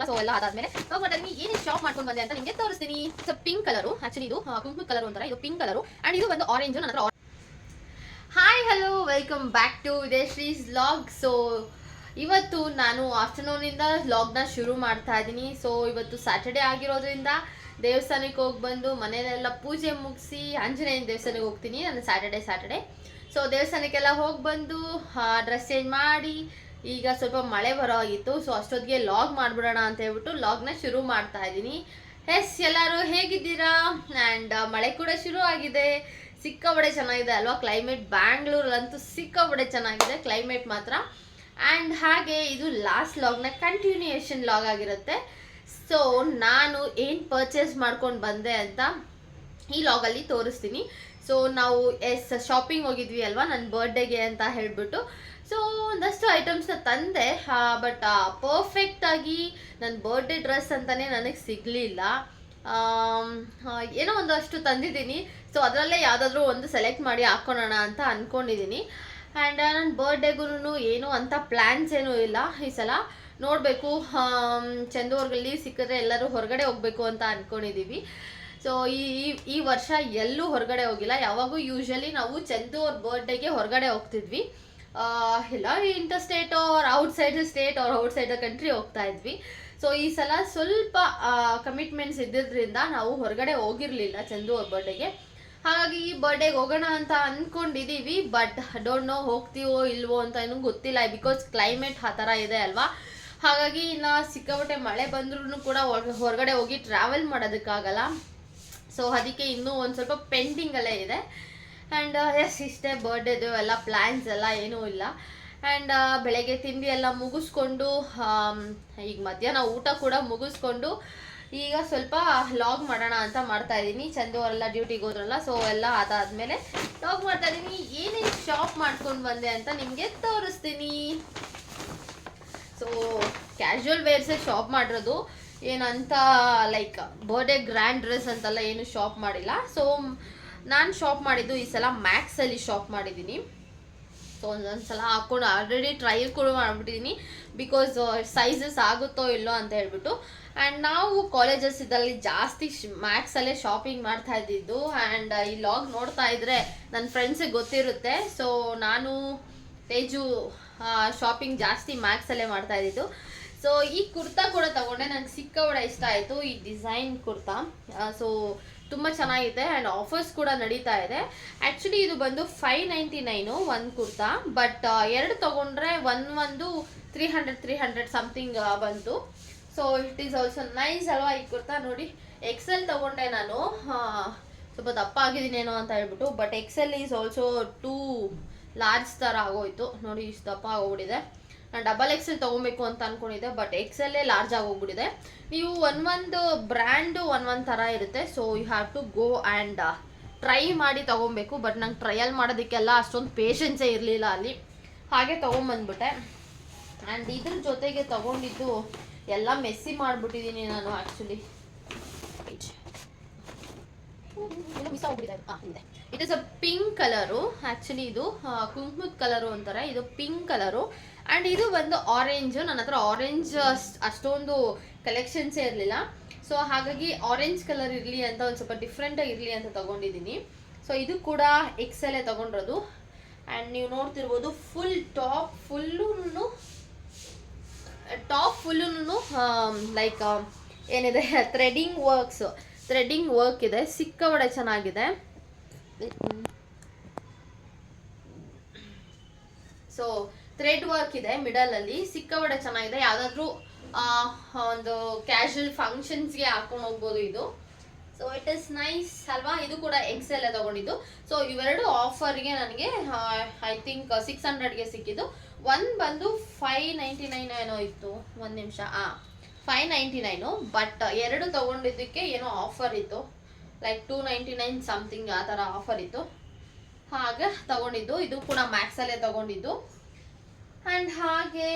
ಹೋದ್ರಲ್ಲ. So ಎಲ್ಲ ಅದಾದ್ಮೇಲೆ ಹೋಗ್ಬಿಟ್ಟು ಏನೇನು ಶಾಪ್ ಮಾಡ್ಕೊಂಡು ಬಂದೆ ಅಂತ ನಿಮಗೆ ತೋರಿಸ್ತೀನಿ. ಸೊ ಪಿಂಕ್ ಕಲರು, ಆಕ್ಚುಲಿ ಇದು ಕುಂಕುಮ ಕಲರ್ ಅಂತಾರೆ, ಇದು ಪಿಂಕ್ ಕಲರು ಅಂಡ್ ಇದು ಒಂದು ಆರೆಂಜ್. ನನ್ನ ಹತ್ರ hi hello welcome back to ವಿದೇಶ್ರೀಸ್ ವ್ಲಾಗ್. ಸೊ ಇವತ್ತು ನಾನು ಆಫ್ಟರ್ನೂನಿಂದ ವ್ಲಾಗ್ನ ಶುರು ಮಾಡ್ತಾ ಇದ್ದೀನಿ. ಸೊ ಇವತ್ತು ಸ್ಯಾಟರ್ಡೆ ಆಗಿರೋದ್ರಿಂದ ದೇವಸ್ಥಾನಕ್ಕೆ ಹೋಗಿ ಬಂದು ಮನೆಯಲ್ಲೆಲ್ಲ ಪೂಜೆ ಮುಗಿಸಿ ಆಂಜನೇಯನ ದೇವಸ್ಥಾನಕ್ಕೆ ಹೋಗ್ತೀನಿ ನಾನು ಸ್ಯಾಟರ್ಡೆ. ಸೊ ದೇವಸ್ಥಾನಕ್ಕೆಲ್ಲ ಹೋಗಿ ಬಂದು ಡ್ರೆಸ್ ಚೇಂಜ್ ಮಾಡಿ ಈಗ ಸ್ವಲ್ಪ ಮಳೆ ಬರೋ ಆಗಿತ್ತು. ಸೊ ಅಷ್ಟೊತ್ತಿಗೆ ಲಾಗ್ ಮಾಡಿಬಿಡೋಣ ಅಂತ ಹೇಳ್ಬಿಟ್ಟು ಲಾಗ್ನ ಶುರು ಮಾಡ್ತಾ ಇದ್ದೀನಿ. ಎಸ್, ಎಲ್ಲರೂ ಹೇಗಿದ್ದೀರಾ? ಆ್ಯಂಡ್ ಮಳೆ ಕೂಡ ಶುರು ಆಗಿದೆ. ಸಿಕ್ಕಾಬಡೆ ಚೆನ್ನಾಗಿದೆ ಅಲ್ವಾ ಕ್ಲೈಮೇಟ್? ಬ್ಯಾಂಗ್ಳೂರಲ್ಲಂತೂ ಸಿಕ್ಕಾಬಡೆ ಚೆನ್ನಾಗಿದೆ ಕ್ಲೈಮೇಟ್ ಮಾತ್ರ. ಆ್ಯಂಡ್ ಹಾಗೆ ಇದು ಲಾಸ್ಟ್ ಲಾಗ್ನ ಕಂಟಿನ್ಯೂಯೇಷನ್ ಲಾಗ್ ಆಗಿರುತ್ತೆ. ಸೊ ನಾನು ಏನು ಪರ್ಚೇಸ್ ಮಾಡ್ಕೊಂಡು ಬಂದೆ ಅಂತ ಈ ಲಾಗಲ್ಲಿ ತೋರಿಸ್ತೀನಿ. ಸೊ ನಾವು ಶಾಪಿಂಗ್ ಹೋಗಿದ್ವಿ ಅಲ್ವಾ ನನ್ನ ಬರ್ಡೇಗೆ ಅಂತ ಹೇಳ್ಬಿಟ್ಟು. ಸೊ ಒಂದಷ್ಟು ಐಟಮ್ಸ್ನ ತಂದೆ, ಬಟ್ ಪರ್ಫೆಕ್ಟಾಗಿ ನನ್ನ ಬರ್ಡೇ ಡ್ರೆಸ್ ಅಂತಲೇ ನನಗೆ ಸಿಗಲಿಲ್ಲ. ಏನೋ ಒಂದಷ್ಟು ತಂದಿದ್ದೀನಿ. ಸೊ ಅದರಲ್ಲೇ ಯಾವುದಾದ್ರೂ ಒಂದು ಸೆಲೆಕ್ಟ್ ಮಾಡಿ ಹಾಕ್ಕೊಳ್ಳೋಣ ಅಂತ ಅಂದ್ಕೊಂಡಿದ್ದೀನಿ. ಆ್ಯಂಡ್ ನನ್ನ ಬರ್ಡೇಗೂ ಏನೂ ಅಂತ ಪ್ಲ್ಯಾನ್ಸ್ ಏನೂ ಇಲ್ಲ ಈ ಸಲ. ನೋಡಬೇಕು, ಚಂದೂರ್ಗಲ್ಲಿ ಸಿಕ್ಕಿದ್ರೆ ಎಲ್ಲರೂ ಹೊರಗಡೆ ಹೋಗಬೇಕು ಅಂತ ಅಂದ್ಕೊಂಡಿದ್ದೀವಿ. ಸೊ ಈ ವರ್ಷ ಎಲ್ಲೂ ಹೊರಗಡೆ ಹೋಗಿಲ್ಲ. ಯಾವಾಗೂ ಯೂಶ್ವಲಿ ನಾವು ಚಂದೂರ್ ಬರ್ಡೇಗೆ ಹೊರಗಡೆ ಹೋಗ್ತಿದ್ವಿ, ಇಲ್ಲ interstate or outside state or outside the country ಹೋಗ್ತಾ ಇದ್ವಿ. ಸೊ ಈ ಸಲ ಸ್ವಲ್ಪ ಕಮಿಟ್ಮೆಂಟ್ಸ್ ಇದ್ದಿದ್ದರಿಂದ ನಾವು ಹೊರಗಡೆ ಹೋಗಿರಲಿಲ್ಲ ಚಂದು ಅವ್ರ ಬರ್ಡೇಗೆ. ಹಾಗಾಗಿ ಈ ಬರ್ಡೇಗೆ ಹೋಗೋಣ ಅಂತ ಅಂದ್ಕೊಂಡಿದ್ದೀವಿ, ಬಟ್ ಡೋಂಟ್ ನೋ ಹೋಗ್ತೀವೋ ಇಲ್ವೋ ಅಂತ ಏನೂ ಗೊತ್ತಿಲ್ಲ. ಬಿಕಾಸ್ ಕ್ಲೈಮೇಟ್ ಆ ಥರ ಇದೆ ಅಲ್ವಾ. ಹಾಗಾಗಿ ಇನ್ನು ಸಿಕ್ಕಾಪಟ್ಟೆ ಮಳೆ ಬಂದ್ರೂ ಕೂಡ ಹೊರಗಡೆ ಹೋಗಿ ಟ್ರಾವೆಲ್ ಮಾಡೋದಕ್ಕಾಗಲ್ಲ. ಸೊ ಅದಕ್ಕೆ ಇನ್ನೂ ಒಂದು ಸ್ವಲ್ಪ ಪೆಂಡಿಂಗಲ್ಲೇ ಇದೆ. ಆ್ಯಂಡ್ ಎಸ್, ಇಷ್ಟೇ ಬರ್ಡೇದು ಎಲ್ಲ ಪ್ಲ್ಯಾನ್ಸ್ ಎಲ್ಲ ಏನೂ ಇಲ್ಲ. ಆ್ಯಂಡ್ ಬೆಳಗ್ಗೆ ತಿಂಡಿ ಎಲ್ಲ ಮುಗಿಸ್ಕೊಂಡು ಈಗ ಮಧ್ಯಾಹ್ನ ಊಟ ಕೂಡ ಮುಗಿಸ್ಕೊಂಡು ಈಗ ಸ್ವಲ್ಪ ಲಾಗ್ ಮಾಡೋಣ ಅಂತ ಮಾಡ್ತಾ ಇದ್ದೀನಿ. ಚಂದು ಅವರೆಲ್ಲ ಡ್ಯೂಟಿಗೆ ಹೋದ್ರಲ್ಲ, ಸೊ ಎಲ್ಲ ಅದಾದಮೇಲೆ ಲಾಗ್ ಮಾಡ್ತಾ ಇದ್ದೀನಿ. ಏನೇನು ಶಾಪ್ ಮಾಡ್ಕೊಂಡು ಬಂದೆ ಅಂತ ನಿಮಗೆ ತೋರಿಸ್ತೀನಿ. ಸೊ ಕ್ಯಾಶುವಲ್ ವೇರ್ಸೇ ಶಾಪ್ ಮಾಡಿರೋದು, ಏನಂತ ಲೈಕ್ ಬರ್ಡೇ ಗ್ರ್ಯಾಂಡ್ ಡ್ರೆಸ್ ಅಂತೆಲ್ಲ ಏನು ಶಾಪ್ ಮಾಡಿಲ್ಲ. ಸೊ ನಾನು ಶಾಪ್ ಮಾಡಿದ್ದು ಈ ಸಲ ಮ್ಯಾಕ್ಸಲ್ಲಿ ಶಾಪ್ ಮಾಡಿದ್ದೀನಿ. ಸೊ ಒಂದೊಂದು ಸಲ ಹಾಕ್ಕೊಂಡು ಆಲ್ರೆಡಿ ಟ್ರಯಲ್ ಕೂಡ ಮಾಡಿಬಿಟ್ಟಿದ್ದೀನಿ, ಬಿಕಾಸ್ ಸೈಜಸ್ ಆಗುತ್ತೋ ಇಲ್ಲೋ ಅಂತ ಹೇಳ್ಬಿಟ್ಟು. ಆ್ಯಂಡ್ ನಾವು ಕಾಲೇಜಸ್ ಇದರಲ್ಲಿ ಜಾಸ್ತಿ ಮ್ಯಾಕ್ಸಲ್ಲೇ ಶಾಪಿಂಗ್ ಮಾಡ್ತಾ ಇದ್ದಿದ್ದು. ಆ್ಯಂಡ್ ಈ ಲಾಗ್ ನೋಡ್ತಾ ಇದ್ದರೆ ನನ್ನ ಫ್ರೆಂಡ್ಸಿಗೆ ಗೊತ್ತಿರುತ್ತೆ. ಸೊ ನಾನು ತೇಜು ಶಾಪಿಂಗ್ ಜಾಸ್ತಿ ಮ್ಯಾಕ್ಸಲ್ಲೇ ಮಾಡ್ತಾ ಇದ್ದಿದ್ದು. ಸೊ ಈ ಕುರ್ತಾ ಕೂಡ ತಗೊಂಡೆ, ನನಗೆ ಸಿಕ್ಕಾಬಡೆ ಇಷ್ಟ ಆಯಿತು ಈ ಡಿಸೈನ್ ಕುರ್ತಾ. ಸೊ ತುಂಬ ಚೆನ್ನಾಗಿದೆ ಆ್ಯಂಡ್ ಆಫರ್ಸ್ ಕೂಡ ನಡೀತಾ ಇದೆ. ಆ್ಯಕ್ಚುಲಿ ಇದು ಬಂದು 599 ಒಂದು ಕುರ್ತಾ, ಬಟ್ ಎರಡು ತೊಗೊಂಡ್ರೆ ಒಂದು 300 ಸಮಥಿಂಗ್ ಬಂತು. So it is also nice ಅಲ್ವಾ ಈ ಕುರ್ತಾ. ನೋಡಿ, ಎಕ್ಸೆಲ್ ತೊಗೊಂಡೆ ನಾನು, ಸ್ವಲ್ಪ ದಪ್ಪ ಆಗಿದ್ದೀನೇನೋ ಅಂತ ಹೇಳ್ಬಿಟ್ಟು. But XL is also too large ಥರ ಆಗೋಯ್ತು. ನೋಡಿ ಇಷ್ಟು ದಪ್ಪ ಆಗೋಗ್ಬಿಟ್ಟಿದೆ. ನಾನು ಡಬಲ್ ಎಕ್ಸೆಲ್ ತೊಗೊಬೇಕು ಅಂತ ಅಂದ್ಕೊಂಡಿದ್ದೆ, ಬಟ್ ಎಕ್ಸೆಲ್ಲೇ ಲಾರ್ಜ್ ಆಗೋಗ್ಬಿಟ್ಟಿದೆ. ನೀವು ಒಂದೊಂದು ಬ್ರ್ಯಾಂಡು ಒಂದೊಂದು ಥರ ಇರುತ್ತೆ. So you have to go and try ಮಾಡಿ ತೊಗೊಬೇಕು. ಬಟ್ ನಂಗೆ ಟ್ರಯಲ್ ಮಾಡೋದಕ್ಕೆಲ್ಲ ಅಷ್ಟೊಂದು ಪೇಷನ್ಸೇ ಇರಲಿಲ್ಲ ಅಲ್ಲಿ, ಹಾಗೆ ತೊಗೊಂಬಂದ್ಬಿಟ್ಟೆ. ಆ್ಯಂಡ್ ಇದ್ರ ಜೊತೆಗೆ ತೊಗೊಂಡಿದ್ದು ಎಲ್ಲ ಮೆಸ್ಸಿ ಮಾಡಿಬಿಟ್ಟಿದ್ದೀನಿ ನಾನು. ಆ್ಯಕ್ಚುಲಿ ಮಿಸ್ ಆಗ್ಬಿಟ್ಟಿದೆ. ಇದೆ, it is a pink colour. Actually ಇದು ಕುಂಕುಮದ ಕಲರು ಅಂತಾರೆ, ಇದು ಪಿಂಕ್ ಕಲರು. ಆ್ಯಂಡ್ ಇದು ಒಂದು ಆರೆಂಜು. ನನ್ನ ಹತ್ರ ಆರೆಂಜ್ ಅಷ್ಟೊಂದು ಕಲೆಕ್ಷನ್ಸೇ ಇರಲಿಲ್ಲ. ಸೊ ಹಾಗಾಗಿ ಆರೆಂಜ್ ಕಲರ್ ಇರಲಿ ಅಂತ ಒಂದು ಸ್ವಲ್ಪ ಡಿಫ್ರೆಂಟಾಗಿ ಇರಲಿ ಅಂತ ತೊಗೊಂಡಿದ್ದೀನಿ. ಸೊ ಇದು ಕೂಡ ಎಕ್ಸೆಲ್ಲೇ ತೊಗೊಂಡಿರೋದು. ಆ್ಯಂಡ್ ನೀವು ನೋಡ್ತಿರ್ಬೋದು ಟಾಪ್ ಫುಲ್ಲೂ ಲೈಕ್ ಏನಿದೆ ಥ್ರೆಡಿಂಗ್ ವರ್ಕ್ ಇದೆ, ಸಿಕ್ಕಾಬಡೆ ಚೆನ್ನಾಗಿದೆ. ಸೊ ಥ್ರೆಡ್ ವರ್ಕ್ ಇದೆ ಮಿಡಲಲ್ಲಿ, ಸಿಕ್ಕಾಬಡೆ ಚೆನ್ನಾಗಿದೆ. ಯಾವುದಾದ್ರೂ ಒಂದು ಕ್ಯಾಶುವಲ್ ಫಂಕ್ಷನ್ಸ್ಗೆ ಹಾಕೊಂಡು ಹೋಗ್ಬೋದು ಇದು. ಸೊ ಇಟ್ ಇಸ್ ನೈಸ್ ಅಲ್ವಾ. ಇದು ಕೂಡ ಎಕ್ಸೆಲ್ ತಗೊಂಡಿದ್ದು. ಸೊ ಇವೆರಡು ಆಫರ್ಗೆ ನನಗೆ ಐ ಥಿಂಕ್ 600ಗೆ ಸಿಕ್ಕಿದ್ದು. ಒಂದು ಬಂದು 599 ಏನೋ ಇತ್ತು, ಒಂದು ನಿಮಿಷ, 599. ಬಟ್ ಎರಡು ತೊಗೊಂಡಿದ್ದಕ್ಕೆ ಏನೋ ಆಫರ್ ಇತ್ತು, ಲೈಕ್ 299 ಸಮಥಿಂಗ್ ಆ ಥರ ಆಫರ್ ಇತ್ತು, ಹಾಗೆ ತಗೊಂಡಿದ್ದು. ಇದು ಕೂಡ ಮ್ಯಾಕ್ಸಲ್ಲೇ ತಗೊಂಡಿದ್ದು. ಆ್ಯಂಡ್ ಹಾಗೆ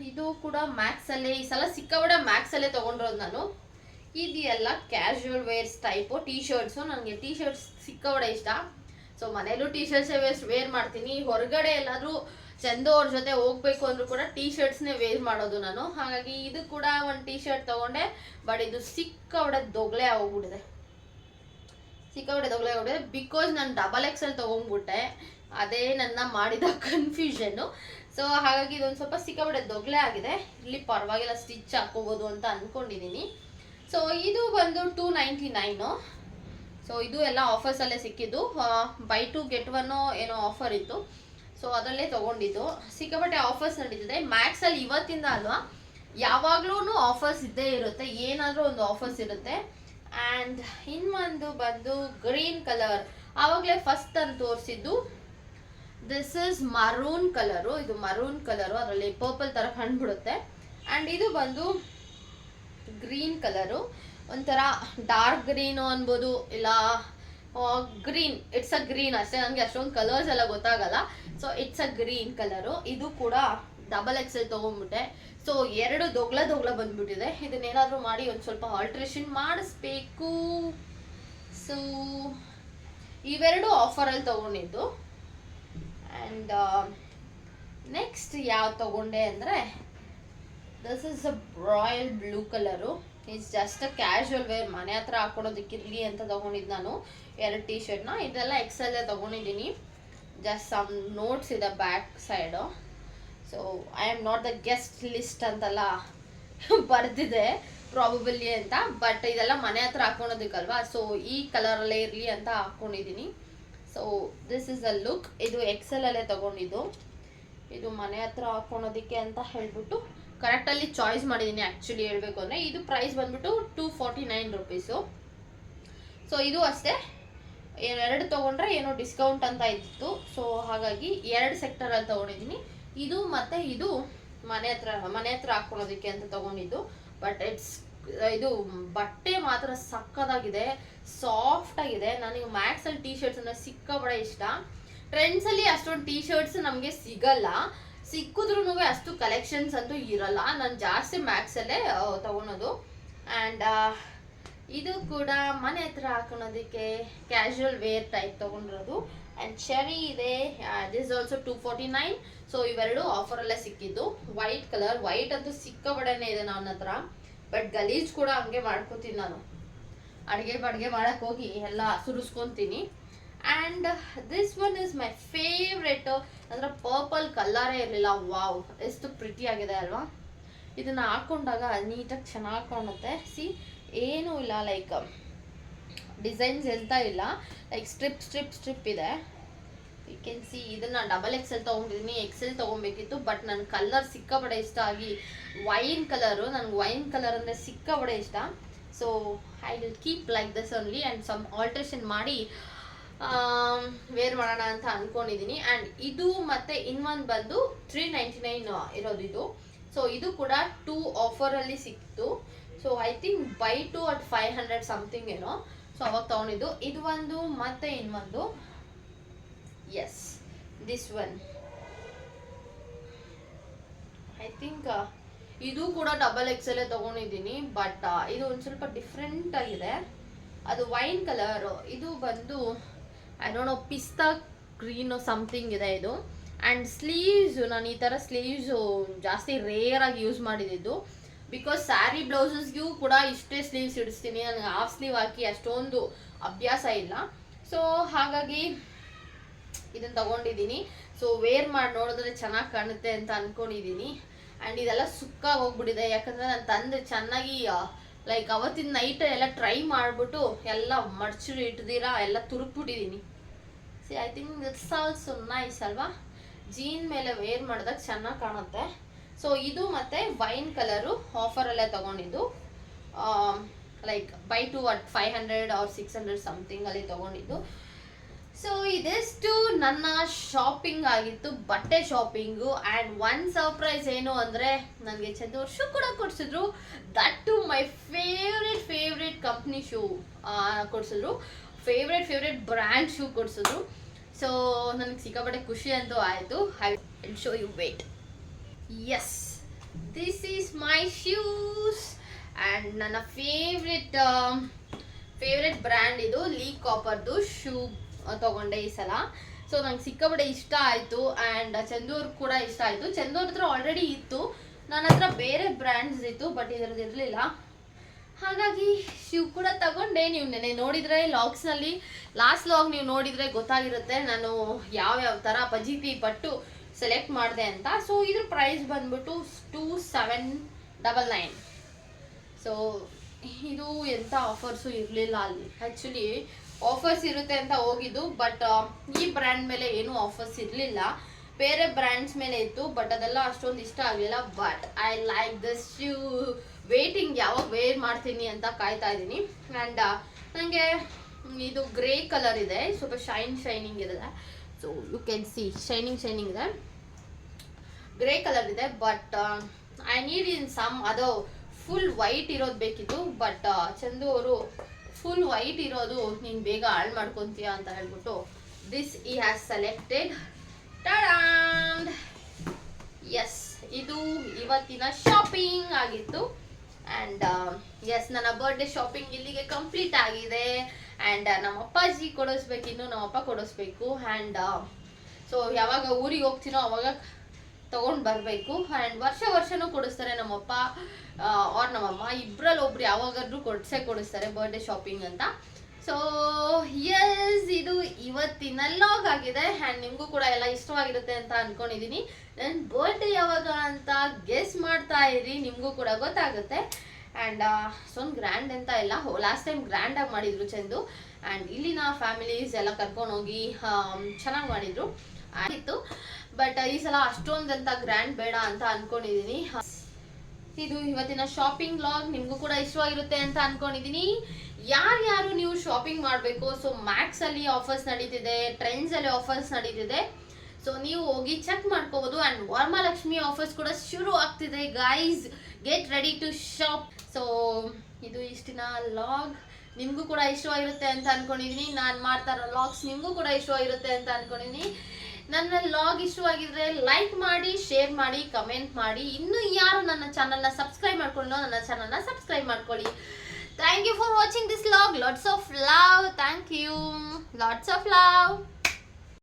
ಇದು ಕೂಡ ಮ್ಯಾಕ್ಸಲ್ಲೇ. ಈ ಸಲ ಸಿಕ್ಕಾಬಡೆ ಮ್ಯಾಕ್ಸಲ್ಲೇ ತೊಗೊಂಡಿರೋದು ನಾನು. ಇದೆಲ್ಲ casual wares type tea shirts. ನನಗೆ ಟೀ ಶರ್ಟ್ಸ್ ಸಿಕ್ಕಾಬಡೆ ಇಷ್ಟ. ಸೊ ಮನೇಲೂ ಟೀ ಶರ್ಟ್ಸೇ ವೇರ್ ಮಾಡ್ತೀನಿ. ಹೊರಗಡೆ ಎಲ್ಲಾದರೂ ಚಂದು ಅವ್ರ ಜೊತೆ ಹೋಗ್ಬೇಕು ಅಂದ್ರೂ ಕೂಡ ಟೀ ಶರ್ಟ್ಸ್ನೇ ವೇರ್ ಮಾಡೋದು ನಾನು. ಹಾಗಾಗಿ ಇದು ಕೂಡ ಒಂದು ಟೀ ಶರ್ಟ್ ತಗೊಂಡೆ, ಬಟ್ ಇದು ಸಿಕ್ಕಾಪಟ್ಟೆ ದೊಗ್ಲೆ ಆಗೋಗ್ಬಿಟ್ಟಿದೆ. ಬಿಕಾಸ್ ನಾನು ಡಬಲ್ ಎಕ್ಸೆಲ್ ತೊಗೊಂಡ್ಬಿಟ್ಟೆ, ಅದೇ ನನ್ನ ಮಾಡಿದ ಕನ್ಫ್ಯೂಷನ್ನು. ಸೊ ಹಾಗಾಗಿ ಇದೊಂದು ಸ್ವಲ್ಪ ಸಿಕ್ಕಾಪಟ್ಟೆ ದೊಗ್ಲೆ ಆಗಿದೆ. ಇಲ್ಲಿ ಪರವಾಗಿಲ್ಲ, ಸ್ಟಿಚ್ ಹಾಕೋಬೋದು ಅಂತ ಅಂದ್ಕೊಂಡಿದ್ದೀನಿ. ಸೊ ಇದು ಬಂದು 299. ಸೊ ಇದು ಎಲ್ಲ ಆಫರ್ಸಲ್ಲೇ ಸಿಕ್ಕಿದ್ದು. ಬೈ 2 get 1 ಏನೋ ಆಫರ್ ಇತ್ತು, ಸೊ ಅದರಲ್ಲೇ ತೊಗೊಂಡಿದ್ದು. ಸಿಕ್ಕಾಪಟ್ಟೆ ಆಫರ್ಸ್ ನಡೀತಿದೆ ಮ್ಯಾಕ್ಸಲ್ಲಿ. ಇವತ್ತಿಂದ ಅಲ್ವಾ, ಯಾವಾಗಲೂ ಆಫರ್ಸ್ ಇದ್ದೇ ಇರುತ್ತೆ, ಏನಾದರೂ ಒಂದು ಆಫರ್ಸ್ ಇರುತ್ತೆ. ಆ್ಯಂಡ್ ಇನ್ನೊಂದು ಬಂದು ಗ್ರೀನ್ ಕಲರ್, ಆವಾಗಲೇ ಫಸ್ಟ್ ನಾನು ತೋರಿಸಿದ್ದು. This is maroon colour. ಇದು ಮರೂನ್ ಕಲರು, ಅದರಲ್ಲಿ ಪರ್ಪಲ್ ಥರ ಕಂಡುಬಿಡುತ್ತೆ. ಆ್ಯಂಡ್ ಇದು ಬಂದು ಗ್ರೀನ್ ಕಲರು, ಒಂಥರ ಡಾರ್ಕ್ ಗ್ರೀನು ಅನ್ಬೋದು, ಇಲ್ಲ ಗ್ರೀನ್. ಇಟ್ಸ್ ಅ ಗ್ರೀನ್ ಅಷ್ಟೇ, ನನಗೆ ಅಷ್ಟೊಂದು ಕಲರ್ಸ್ ಎಲ್ಲ ಗೊತ್ತಾಗಲ್ಲ. So it's a green colour. ಇದು ಕೂಡ ಡಬಲ್ ಎಕ್ಸೆಲ್ ತೊಗೊಂಡ್ಬಿಟ್ಟೆ. ಸೊ 2 ದೊಗ್ಲ ಬಂದ್ಬಿಟ್ಟಿದೆ. ಇದನ್ನೇನಾದರೂ ಮಾಡಿ ಒಂದು ಸ್ವಲ್ಪ ಆಲ್ಟ್ರೇಷನ್ ಮಾಡಿಸ್ಬೇಕು. ಸೊ ಇವೆರಡು ಆಫರಲ್ಲಿ ತೊಗೊಂಡಿದ್ದು. ಆ್ಯಂಡ್ ನೆಕ್ಸ್ಟ್ ಯಾವ್ದು ತೊಗೊಂಡೆ ಅಂದರೆ, this is a royal blue colour. It's just a casual wear, ಮನೆ ಹತ್ರ ಹಾಕೊಳೋದಕ್ಕಿರಲಿ ಅಂತ ತೊಗೊಂಡಿದ್ದು ನಾನು 2 ಟೀ ಶರ್ಟ್ನ. ಇದೆಲ್ಲ ಎಕ್ಸೆಲ್ಲೇ ತೊಗೊಂಡಿದ್ದೀನಿ. ಜಸ್ಟ್ ಸಮ್ ನೋಟ್ಸ್ ಇದೆ back side. So I am not the guest list ಅಂತೆಲ್ಲ ಬರ್ದಿದೆ ಪ್ರಾಬಬಲಿ ಅಂತ, ಬಟ್ ಇದೆಲ್ಲ ಮನೆ ಹತ್ರ ಹಾಕೊಳೋದಕ್ಕಲ್ವಾ, ಸೊ ಈ ಕಲರಲ್ಲೇ ಇರಲಿ ಅಂತ ಹಾಕ್ಕೊಂಡಿದ್ದೀನಿ. So this is a look. ಇದು ಎಕ್ಸೆಲಲ್ಲೇ ತೊಗೊಂಡಿದ್ದು. ಇದು ಮನೆ ಹತ್ರ ಹಾಕೊಳೋದಕ್ಕೆ ಅಂತ ಹೇಳ್ಬಿಟ್ಟು ಕರೆಕ್ಟಲ್ಲಿ ಚಾಯ್ಸ್ ಮಾಡಿದ್ದೀನಿ. ಆ್ಯಕ್ಚುಲಿ ಹೇಳಬೇಕು ಅಂದರೆ ಇದು ಪ್ರೈಸ್ ಬಂದ್ಬಿಟ್ಟು 249 ರುಪೀಸು. ಸೊ ಇದು ಅಷ್ಟೇ, 2 ತೊಗೊಂಡ್ರೆ ಏನೋ ಡಿಸ್ಕೌಂಟ್ ಅಂತ ಇತ್ತು. ಸೊ ಹಾಗಾಗಿ 2 ಸೆಕ್ಟರಲ್ಲಿ ತೊಗೊಂಡಿದ್ದೀನಿ. ಇದು ಮತ್ತು ಇದು ಮನೆ ಹತ್ರ ಹಾಕ್ಕೊಳೋದಕ್ಕೆ ಅಂತ ತೊಗೊಂಡಿದ್ದು. ಬಟ್ ಇದು ಬಟ್ಟೆ ಮಾತ್ರ ಸಕ್ಕದಾಗಿದೆ, ಸಾಫ್ಟ್ ಆಗಿದೆ. ನನಗೆ ಮ್ಯಾಕ್ಸಲ್ಲಿ ಟೀ ಶರ್ಟ್ಸ್ ಅಂದರೆ ಸಿಕ್ಕಾಪಟ್ಟೆ ಇಷ್ಟ. ಟ್ರೆಂಡ್ಸಲ್ಲಿ ಅಷ್ಟೊಂದು ಟೀ ಶರ್ಟ್ಸ್ ನಮಗೆ ಸಿಗಲ್ಲ, ಸಿಕ್ಕಿದ್ರೂ ಅಷ್ಟು ಕಲೆಕ್ಷನ್ಸ್ ಅಂತೂ ಇರಲ್ಲ. ನಾನು ಜಾಸ್ತಿ ಮ್ಯಾಕ್ಸಲ್ಲೇ ತೊಗೊಳೋದು. ಆ್ಯಂಡ್ ಇದು ಕೂಡ ಮನೆ ಹತ್ರ ಹಾಕೊಳೋದಕ್ಕೆ ಕ್ಯಾಶುವಲ್ ವೇರ್ ಟೈಪ್ ತೊಗೊಂಡಿರೋದು. ಆ್ಯಂಡ್ ಚೆರಿ ಇದೆ, ದಿಸ್ ಆಲ್ಸೋ 249. ಸೊ ಇವೆರಡು ಆಫರಲ್ಲೇ ಸಿಕ್ಕಿದ್ದು. ವೈಟ್ ಕಲರ್, ವೈಟ್ ಅಂತೂ ಸಿಕ್ಕಾಪಟ್ಟೆನೇ ಇದೆ ನನ್ನ ಹತ್ರ. ಬಟ್ ಗಲೀಜ್ ಕೂಡ ಹಂಗೆ ಮಾಡ್ಕೊತೀನಿ ನಾನು, ಅಡುಗೆ ಮಾಡೋಕ್ಕೆ ಹೋಗಿ ಎಲ್ಲ ಸುರಿಸ್ಕೊತೀನಿ. And this one is my favourite. ಅಂದರೆ ಪರ್ಪಲ್ ಕಲರೇ ಇರಲಿಲ್ಲ. ವಾವ್, ಎಷ್ಟು ಪ್ರಿಟಿ ಆಗಿದೆ ಅಲ್ವಾ. ಇದನ್ನು ಹಾಕ್ಕೊಂಡಾಗ ನೀಟಾಗಿ ಚೆನ್ನಾಗಿ ಕಾಣುತ್ತೆ. ಸಿ, ಏನೂ ಇಲ್ಲ, ಲೈಕ್ ಡಿಸೈನ್ಸ್ ಎಂತ ಇಲ್ಲ, ಲೈಕ್ ಸ್ಟ್ರಿಪ್ ಇದೆ. You can see. ಇದನ್ನು ಡಬಲ್ ಎಕ್ಸೆಲ್ ತೊಗೊಂಡಿದ್ದೀನಿ, ಎಕ್ಸೆಲ್ ತೊಗೊಬೇಕಿತ್ತು, ಬಟ್ ನನ್ನ ಕಲರ್ ಸಿಕ್ಕಾಪಟ್ಟೆ ಇಷ್ಟ ಆಗಿ ವೈನ್ ಕಲರು. ನನಗೆ ವೈನ್ ಕಲರ್ ಅಂದರೆ ಸಿಕ್ಕಾಪಟ್ಟೆ ಇಷ್ಟ. So I will keep like this only and some alteration ಮಾಡಿ ವೇರ್ ಮಾಡೋಣ ಅಂತ ಅಂದ್ಕೊಂಡಿದ್ದೀನಿ. ಆ್ಯಂಡ್ ಇದು ಮತ್ತು ಇನ್ನೊಂದು ಬಂದು 399 ಇರೋದು ಇದು. ಸೊ ಇದು ಕೂಡ 2 ಆಫರಲ್ಲಿ ಸಿಕ್ತು. So I think buy 2 at 500 something ಏನೋ. ಸೊ ಅವಾಗ ತೊಗೊಂಡಿದ್ದು. ಇದು ಒಂದು ಮತ್ತು ಇನ್ನೊಂದು, yes, this one I think ಇದು ಕೂಡ ಡಬಲ್ ಎಕ್ಸೆಲ್ಲೇ ತೊಗೊಂಡಿದ್ದೀನಿ. ಬಟ್ ಇದು ಒಂದು ಸ್ವಲ್ಪ ಡಿಫ್ರೆಂಟ್ ಆಗಿದೆ. ಅದು ವೈನ್ ಕಲರು. ಇದು ಬಂದು ಐ ಡೋಂಟ್ ನೋ, ಪಿಸ್ತಾ ಗ್ರೀನು ಸಮಥಿಂಗ್ ಇದೆ ಇದು. ಆ್ಯಂಡ್ ಸ್ಲೀವ್ಸು, ನಾನು ಈ ಥರ ಸ್ಲೀವ್ಸು ಜಾಸ್ತಿ ರೇರಾಗಿ ಯೂಸ್ ಮಾಡಿದ್ದು. ಬಿಕಾಸ್ ಸ್ಯಾರಿ ಬ್ಲೌಸಸ್ಗೂ ಕೂಡ ಇಷ್ಟೇ ಸ್ಲೀವ್ಸ್ ಇಡಿಸ್ತೀನಿ, ನನಗೆ ಹಾಫ್ ಸ್ಲೀವ್ ಹಾಕಿ ಅಷ್ಟೊಂದು ಅಭ್ಯಾಸ ಇಲ್ಲ. ಸೊ ಹಾಗಾಗಿ ಇದನ್ನು ತೊಗೊಂಡಿದ್ದೀನಿ. ಸೊ ವೇರ್ ಮಾಡಿ ನೋಡಿದ್ರೆ ಚೆನ್ನಾಗಿ ಕಾಣುತ್ತೆ ಅಂತ ಅಂದ್ಕೊಂಡಿದ್ದೀನಿ. ಆ್ಯಂಡ್ ಇದೆಲ್ಲ ಸುಕ್ಕಾಗಿ ಹೋಗ್ಬಿಟ್ಟಿದೆ, ಯಾಕಂದರೆ ನಾನು ತಂದು ಚೆನ್ನಾಗಿ ಲೈಕ್ ಅವತ್ತಿನ ನೈಟ್ ಎಲ್ಲ ಟ್ರೈ ಮಾಡಿಬಿಟ್ಟು ಎಲ್ಲ ಮಡ್ಚಿ ಇಟ್ಟಿದ್ದೀರಾ ಎಲ್ಲ ತುರುಕ್ಬಿಟ್ಟಿದ್ದೀನಿ. See, I think it's also nice ಅಲ್ವಾ. ಜೀನ್ ಮೇಲೆ ವೇರ್ ಮಾಡಿದಾಗ ಚೆನ್ನಾಗಿ ಕಾಣುತ್ತೆ. ಸೊ ಇದು ಮತ್ತು ವೈನ್ ಕಲರು ಆಫರಲ್ಲೇ ತೊಗೊಂಡಿದ್ದು. ಲೈಕ್ ಬೈ 2 at 500 or 600 ಸಮಥಿಂಗಲ್ಲಿ ತೊಗೊಂಡಿದ್ದು. ಸೊ ಇದಿಷ್ಟು ನನ್ನ ಶಾಪಿಂಗ್ ಆಗಿತ್ತು, ಬಟ್ಟೆ ಶಾಪಿಂಗು. ಆ್ಯಂಡ್ ಒನ್ ಸರ್ಪ್ರೈಸ್ ಏನು ಅಂದರೆ, ನನಗೆ ಚಂದು ಶೂ ಕೂಡ ಕೊಡಿಸಿದ್ರು. That too my favourite company shoe ಕೊಡಿಸಿದ್ರು, ಫೇವ್ರೆಟ್ ಬ್ರ್ಯಾಂಡ್ ಶೂ ಕೊಡಿಸಿದ್ರು. ಸೊ ನನಗೆ ಸಿಕ್ಕಾಪಟ್ಟೆ ಖುಷಿ ಅಂತೂ ಆಯಿತು. I will show you wait. Yes, this is my shoes. And ನನ್ನ ಫೇವ್ರೆಟ್ ಬ್ರ್ಯಾಂಡ್ ಇದು ಲೀ ಕಾಪರ್ದು ಶೂ ತೊಗೊಂಡೆ ಈ ಸಲ. ಸೊ ನಂಗೆ ಸಿಕ್ಕಾಪಟ್ಟೆ ಇಷ್ಟ ಆಯಿತು. ಆ್ಯಂಡ್ ಚಂದು ಅವ್ರಿಗೆ ಕೂಡ ಇಷ್ಟ ಆಯಿತು. ಚಂದು ಅವ್ರ ಹತ್ರ ಆಲ್ರೆಡಿ ಇತ್ತು, ನನ್ನ ಹತ್ರ ಬೇರೆ ಬ್ರ್ಯಾಂಡ್ಸ್ ಇತ್ತು, ಬಟ್ ಇದರದ್ದು ಇರಲಿಲ್ಲ. ಹಾಗಾಗಿ ಶಿವ್ ಕೂಡ ತಗೊಂಡೆ. ನೀವು ನೆನೆ ನೋಡಿದರೆ ಲಾಗ್ಸ್ನಲ್ಲಿ ಲಾಸ್ಟ್ ಲಾಗ್ ನೀವು ನೋಡಿದರೆ ಗೊತ್ತಾಗಿರುತ್ತೆ ನಾನು ಯಾವ್ಯಾವ ಥರ ಪಜೀತಿ ಪಟ್ಟು ಸೆಲೆಕ್ಟ್ ಮಾಡಿದೆ ಅಂತ. ಸೊ ಇದ್ರ ಪ್ರೈಸ್ ಬಂದ್ಬಿಟ್ಟು 2799. ಸೊ ಇದು ಎಂಥ ಆಫರ್ಸು ಇರಲಿಲ್ಲ ಅಲ್ಲಿ. ಆ್ಯಕ್ಚುಲಿ ಆಫರ್ಸ್ ಇರುತ್ತೆ ಅಂತ ಹೋಗಿದ್ದು, ಬಟ್ ಈ ಬ್ರ್ಯಾಂಡ್ ಮೇಲೆ ಏನೂ ಆಫರ್ಸ್ ಇರಲಿಲ್ಲ, ಬೇರೆ ಬ್ರ್ಯಾಂಡ್ಸ್ ಮೇಲೆ ಇತ್ತು. ಬಟ್ ಅದೆಲ್ಲ ಅಷ್ಟೊಂದು ಇಷ್ಟ ಆಗಲಿಲ್ಲ. But I like this shoe. Waiting ಯಾವಾಗ ವೇರ್ ಮಾಡ್ತೀನಿ ಅಂತ ಕಾಯ್ತಾ ಇದ್ದೀನಿ. ಆ್ಯಂಡ್ ನನಗೆ ಇದು ಗ್ರೇ ಕಲರ್ ಇದೆ, ಸ್ವಲ್ಪ ಶೈನಿಂಗ್ ಇದೆ. So you can see shining ಇದೆ, ಗ್ರೇ ಕಲರ್ ಇದೆ. But I need in some ಅದು ಫುಲ್ ವೈಟ್ ಇರೋದು ಬೇಕಿತ್ತು. ಬಟ್ ಚಂದು ಅವರು ಫುಲ್ ವೈಟ್ ಇರೋದು ನೀನು ಬೇಗ ಹಾಳು ಮಾಡ್ಕೊತೀಯ ಅಂತ ಹೇಳ್ಬಿಟ್ಟು ದಿಸ್ ಈ ಹ್ಯಾಸ್ ಸೆಲೆಕ್ಟೆಡ್. ಎಸ್, ಇದು ಇವತ್ತಿನ ಶಾಪಿಂಗ್ ಆಗಿತ್ತು. ಆ್ಯಂಡ್ ಎಸ್, ನನ್ನ ಬರ್ಡೇ ಶಾಪಿಂಗ್ ಇಲ್ಲಿಗೆ ಕಂಪ್ಲೀಟ್ ಆಗಿದೆ. ಆ್ಯಂಡ್ ನಮ್ಮ ಅಪ್ಪಾಜಿ ಕೊಡಿಸ್ಬೇಕು, ಇನ್ನು ನಮ್ಮ ಅಪ್ಪ ಕೊಡಿಸ್ಬೇಕು. ಆ್ಯಂಡ್ ಸೊ ಯಾವಾಗ ಊರಿಗೆ ಹೋಗ್ತೀನೋ ಅವಾಗ ತೊಗೊಂಡು ಬರಬೇಕು. ಆ್ಯಂಡ್ ವರ್ಷನೂ ಕೊಡಿಸ್ತಾರೆ ನಮ್ಮಪ್ಪ ಆರ್ ನಮ್ಮಮ್ಮ, ಇಬ್ಬರಲ್ಲಿ ಒಬ್ರು ಯಾವಾಗಾದ್ರೂ ಕೊಡಿಸ್ತಾರೆ ಬರ್ಡೇ ಶಾಪಿಂಗ್ ಅಂತ. ಸೊ ಎಸ್, ಇದು ಇವತ್ತಿನ ಲಾಗ್ ಆಗಿದೆ. ಆ್ಯಂಡ್ ನಿಮಗೂ ಕೂಡ ಎಲ್ಲ ಇಷ್ಟವಾಗಿರುತ್ತೆ ಅಂತ ಅಂದ್ಕೊಂಡಿದ್ದೀನಿ. ನನ್ನ ಬರ್ಡೇ ಯಾವಾಗ ಅಂತ ಗೆಸ್ ಮಾಡ್ತಾ ಇರಿ, ನಿಮಗೂ ಕೂಡ ಗೊತ್ತಾಗುತ್ತೆ. ಆ್ಯಂಡ್ ಅಷ್ಟೊಂದು ಗ್ರ್ಯಾಂಡ್ ಅಂತ ಇಲ್ಲ, ಲಾಸ್ಟ್ ಟೈಮ್ ಗ್ರ್ಯಾಂಡಾಗಿ ಮಾಡಿದರು ಚಂದು. ಆ್ಯಂಡ್ ಇಲ್ಲಿನ ಫ್ಯಾಮಿಲೀಸ್ ಎಲ್ಲ ಕರ್ಕೊಂಡೋಗಿ ಚೆನ್ನಾಗಿ ಮಾಡಿದರು ಆಗಿತ್ತು. ಬಟ್ ಈ ಸಲ ಅಷ್ಟೊಂದಂತ ಗ್ರ್ಯಾಂಡ್ ಬೇಡ ಅಂತ ಅಂದ್ಕೊಂಡಿದ್ದೀನಿ. ಇದು ಇವತ್ತಿನ ಶಾಪಿಂಗ್ ಲಾಗ್. ನಿಮಗೂ ಕೂಡ ಇಷ್ಟವಾಗಿರುತ್ತೆ ಅಂತ ಅಂದ್ಕೊಂಡಿದ್ದೀನಿ. ಯಾರ್ಯಾರು ನೀವು ಶಾಪಿಂಗ್ ಮಾಡಬೇಕು, ಸೊ ಮ್ಯಾಕ್ಸಲ್ಲಿ ಆಫರ್ಸ್ ನಡೀತಿದೆ, ಟ್ರೆಂಡ್ಸಲ್ಲಿ ಆಫರ್ಸ್ ನಡೀತಿದೆ. ಸೊ ನೀವು ಹೋಗಿ ಚೆಕ್ ಮಾಡ್ಕೋಬೋದು. ಆ್ಯಂಡ್ ವರಮಹಾಲಕ್ಷ್ಮಿ ಆಫರ್ಸ್ ಕೂಡ ಶುರು ಆಗ್ತಿದೆ. Guys, get ready to shop. So ಇದು ಇಷ್ಟಿನ ಲಾಗ್. ನಿಮಗೂ ಕೂಡ ಇಷ್ಟವಾಗಿರುತ್ತೆ ಅಂತ ಅಂದ್ಕೊಂಡಿದ್ದೀನಿ. ನಾನು ಮಾಡ್ತಾ ಇರೋ ಲಾಗ್ಸ್ ನಿಮಗೂ ಕೂಡ ಇಷ್ಟವಾಗಿರುತ್ತೆ ಅಂತ ಅಂದ್ಕೊಂಡಿದ್ದೀನಿ. ನನ್ನ ಲಾಗ್ ಇಷ್ಟವಾಗಿದ್ರೆ ಲೈಕ್ ಮಾಡಿ, ಶೇರ್ ಮಾಡಿ, ಕಮೆಂಟ್ ಮಾಡಿ. ಇನ್ನೂ ಯಾರು ನನ್ನ ಚಾನಲ್ನ ಸಬ್ಸ್ಕ್ರೈಬ್ ಮಾಡ್ಕೊಳ್ಳೋ ನನ್ನ ಚಾನಲ್ನ ಸಬ್ಸ್ಕ್ರೈಬ್ ಮಾಡ್ಕೊಳ್ಳಿ. Thank you for watching this vlog. Lots of love. Thank you. Lots of love.